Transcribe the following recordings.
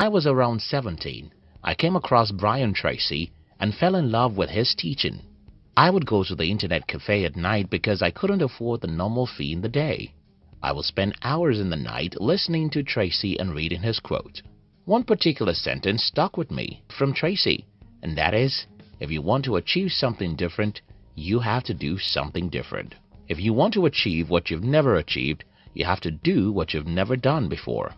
I was around 17. I came across Brian Tracy and fell in love with his teaching. I would go to the internet cafe at night because I couldn't afford the normal fee in the day. I would spend hours in the night listening to Tracy and reading his quote. One particular sentence stuck with me from Tracy, and that is, if you want to achieve something different, you have to do something different. If you want to achieve what you've never achieved, you have to do what you've never done before.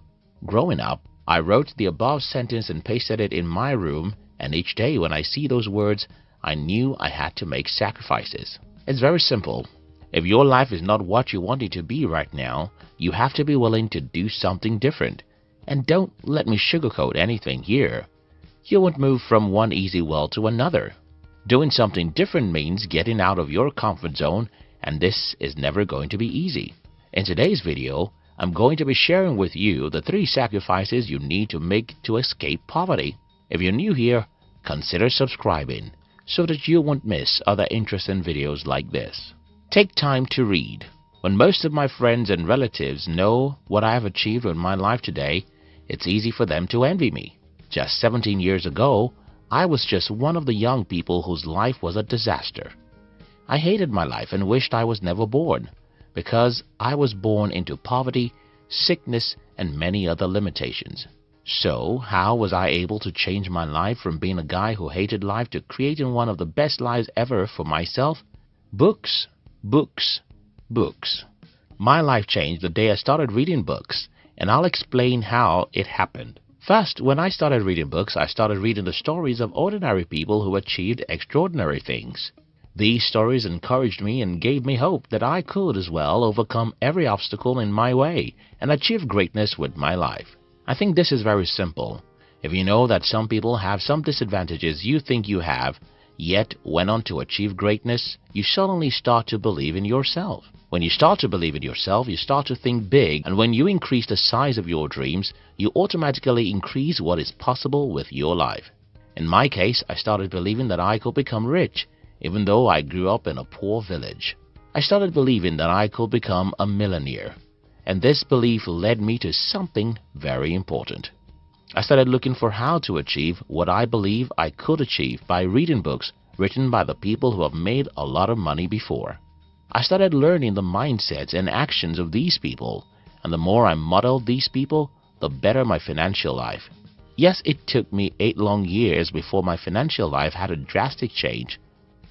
Growing up, I wrote the above sentence and pasted it in my room, and each day when I see those words, I knew I had to make sacrifices. It's very simple. If your life is not what you want it to be right now, you have to be willing to do something different. And don't let me sugarcoat anything here. You won't move from one easy well to another. Doing something different means getting out of your comfort zone, and this is never going to be easy. In today's video, I'm going to be sharing with you the 3 sacrifices you need to make to escape poverty. If you're new here, consider subscribing so that you won't miss other interesting videos like this. Take time to read. When most of my friends and relatives know what I have achieved in my life today, it's easy for them to envy me. Just 17 years ago, I was just one of the young people whose life was a disaster. I hated my life and wished I was never born, because I was born into poverty, sickness, and many other limitations. So, how was I able to change my life from being a guy who hated life to creating one of the best lives ever for myself? Books, books, books. My life changed the day I started reading books, and I'll explain how it happened. First, when I started reading books, I started reading the stories of ordinary people who achieved extraordinary things. These stories encouraged me and gave me hope that I could as well overcome every obstacle in my way and achieve greatness with my life. I think this is very simple. If you know that some people have some disadvantages you think you have, yet went on to achieve greatness, you suddenly start to believe in yourself. When you start to believe in yourself, you start to think big, and when you increase the size of your dreams, you automatically increase what is possible with your life. In my case, I started believing that I could become rich, even though I grew up in a poor village. I started believing that I could become a millionaire, and this belief led me to something very important. I started looking for how to achieve what I believe I could achieve by reading books written by the people who have made a lot of money before. I started learning the mindsets and actions of these people, and the more I modeled these people, the better my financial life. Yes, it took me 8 long years before my financial life had a drastic change.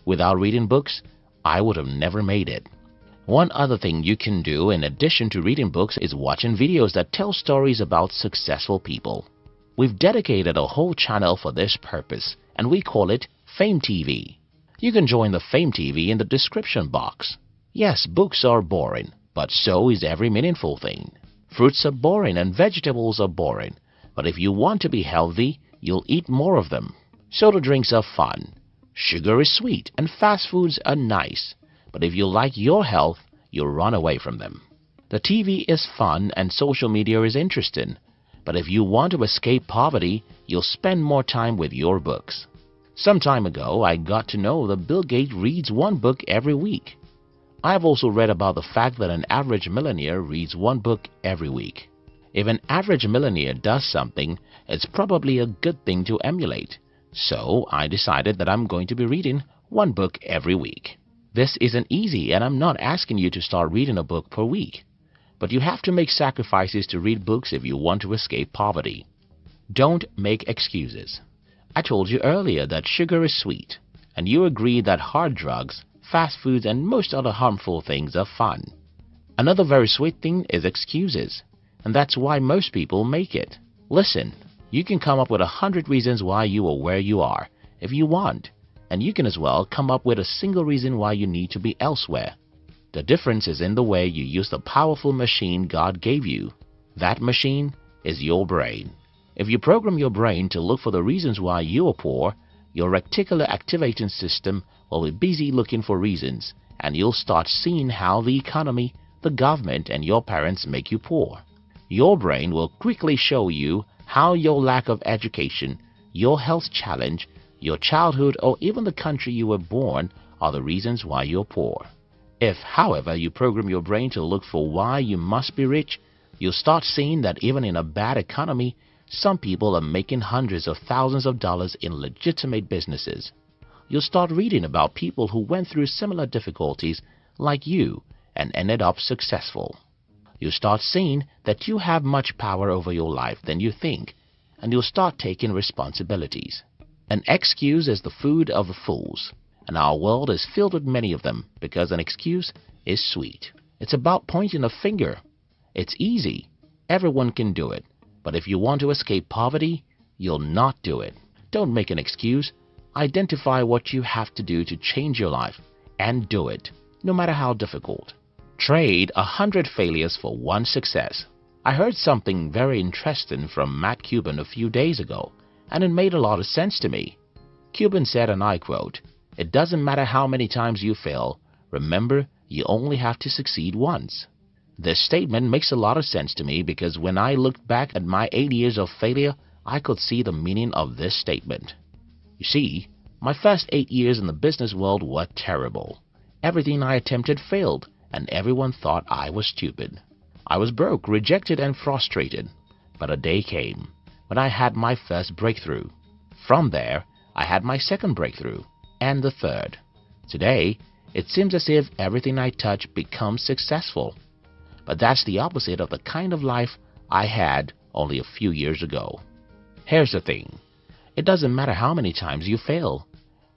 Without reading books, I would have never made it. One other thing you can do in addition to reading books is watching videos that tell stories about successful people. We've dedicated a whole channel for this purpose, and we call it Fame TV. You can join the Fame TV in the description box. Yes, books are boring, but so is every meaningful thing. Fruits are boring and vegetables are boring, but if you want to be healthy, you'll eat more of them. Soda drinks are fun. Sugar is sweet and fast foods are nice, but if you like your health, you'll run away from them. The TV is fun and social media is interesting, but if you want to escape poverty, you'll spend more time with your books. Some time ago, I got to know that Bill Gates reads 1 book every week. I've also read about the fact that an average millionaire reads 1 book every week. If an average millionaire does something, it's probably a good thing to emulate. So I decided that I'm going to be reading 1 book every week. This isn't easy, and I'm not asking you to start reading a book per week. But you have to make sacrifices to read books if you want to escape poverty. Don't make excuses. I told you earlier that sugar is sweet, and you agreed that hard drugs, fast foods, and most other harmful things are fun. Another very sweet thing is excuses, and that's why most people make it. Listen, you can come up with 100 reasons why you are where you are if you want, and you can as well come up with a single reason why you need to be elsewhere. The difference is in the way you use the powerful machine God gave you. That machine is your brain. If you program your brain to look for the reasons why you are poor, your reticular activating system will be busy looking for reasons, and you'll start seeing how the economy, the government, and your parents make you poor. Your brain will quickly show you how your lack of education, your health challenge, your childhood, or even the country you were born are the reasons why you're poor. If, however, you program your brain to look for why you must be rich, you'll start seeing that even in a bad economy, Some people are making hundreds of thousands of dollars in legitimate businesses. You'll start reading about people who went through similar difficulties like you and ended up successful. You'll start seeing that you have much power over your life than you think, and you'll start taking responsibilities. An excuse is the food of the fools, and our world is filled with many of them because an excuse is sweet. It's about pointing a finger. It's easy. Everyone can do it. But if you want to escape poverty, you'll not do it. Don't make an excuse. Identify what you have to do to change your life and do it, no matter how difficult. Trade 100 failures for one success. I heard something very interesting from Matt Cuban a few days ago, and it made a lot of sense to me. Cuban said, and I quote, "It doesn't matter how many times you fail. Remember, you only have to succeed once." This statement makes a lot of sense to me because when I looked back at my 8 years of failure, I could see the meaning of this statement. You see, my first 8 years in the business world were terrible. Everything I attempted failed, and everyone thought I was stupid. I was broke, rejected, and frustrated. But a day came when I had my first breakthrough. From there, I had my second breakthrough, and the third. Today, it seems as if everything I touch becomes successful. But that's the opposite of the kind of life I had only a few years ago. Here's the thing. It doesn't matter how many times you fail.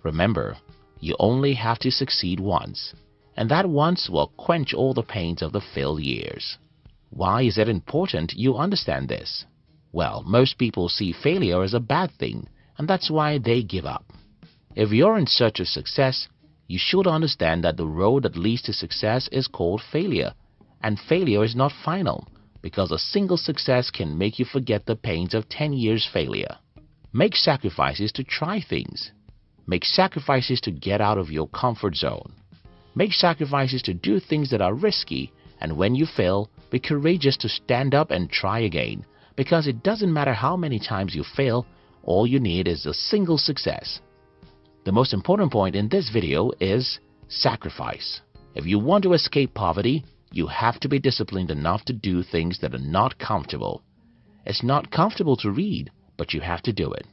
Remember, you only have to succeed once, and that once will quench all the pains of the failed years. Why is it important you understand this? Well, most people see failure as a bad thing, and that's why they give up. If you're in search of success, you should understand that the road that leads to success is called failure, and failure is not final, because a single success can make you forget the pains of 10 years failure. Make sacrifices to try things. Make sacrifices to get out of your comfort zone. Make sacrifices to do things that are risky, and when you fail, be courageous to stand up and try again, because it doesn't matter how many times you fail, all you need is a single success. The most important point in this video is sacrifice. If you want to escape poverty, you have to be disciplined enough to do things that are not comfortable. It's not comfortable to read, but you have to do it.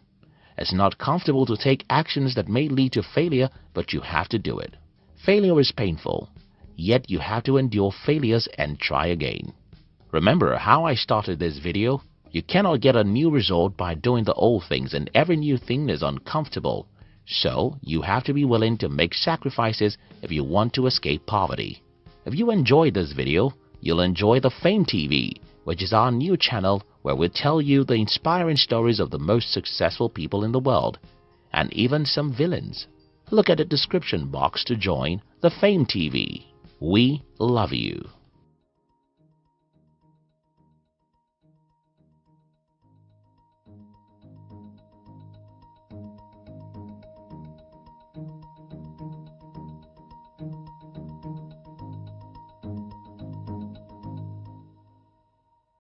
It's not comfortable to take actions that may lead to failure, but you have to do it. Failure is painful, yet you have to endure failures and try again. Remember how I started this video? You cannot get a new result by doing the old things, and every new thing is uncomfortable. So, you have to be willing to make sacrifices if you want to escape poverty. If you enjoyed this video, you'll enjoy the Fame TV, which is our new channel where we tell you the inspiring stories of the most successful people in the world, and even some villains. Look at the description box to join the Fame TV. We love you.